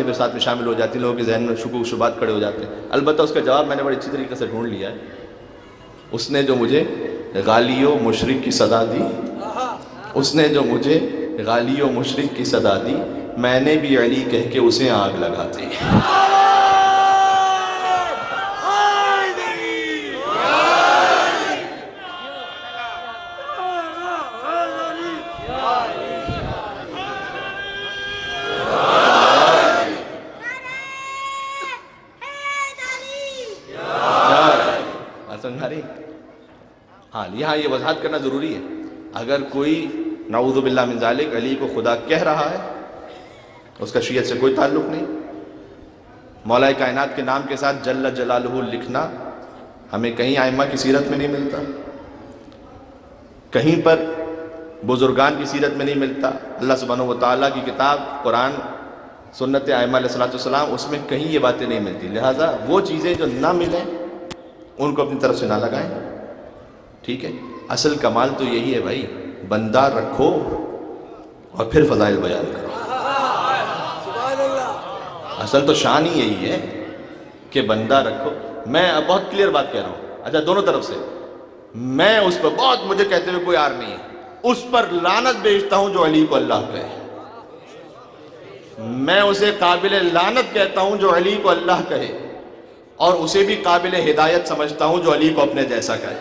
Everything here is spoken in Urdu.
پھر ساتھ میں شامل ہو جاتی ہیں، لوگوں کے ذہن میں شکوک شبہات کھڑے ہو جاتے ہیں۔ البتہ اس کا جواب میں نے بڑی اچھی طریقے سے ڈھونڈ لیا ہے۔ اس نے جو مجھے غالی و مشرک کی صدا دی، اس نے جو مجھے غالی و مشرک کی صدا دی، میں نے بھی علی کہہ کے اسے آگ لگا دی۔ ہاں یہاں یہ وضاحت کرنا ضروری ہے، اگر کوئی نعوذ باللہ من ذالک علی کو خدا کہہ رہا ہے، اس کا شیعت سے کوئی تعلق نہیں۔ مولا کائنات کے نام کے ساتھ جل جلالہ لکھنا ہمیں کہیں ائمہ کی سیرت میں نہیں ملتا، کہیں پر بزرگان کی سیرت میں نہیں ملتا۔ اللہ سبحانہ و تعالیٰ کی کتاب قرآن، سنت ائمہ علیہ السلام، اس میں کہیں یہ باتیں نہیں ملتی۔ لہٰذا وہ چیزیں جو نہ ملیں ان کو اپنی طرف سے نہ لگائیں، ٹھیک ہے؟ اصل کمال تو یہی ہے بھائی، بندہ رکھو اور پھر فضائل بیان کرو۔ اصل تو شان ہی یہی ہے کہ بندہ رکھو۔ میں اب بہت کلیئر بات کہہ رہا ہوں، اچھا دونوں طرف سے، میں اس پر بہت مجھے کہتے ہوئے کوئی عار نہیں ہے، اس پر لعنت بھیجتا ہوں جو علی کو اللہ کہے، میں اسے قابل لعنت کہتا ہوں جو علی کو اللہ کہے، اور اسے بھی قابل ہدایت سمجھتا ہوں جو علی کو اپنے جیسا کہے۔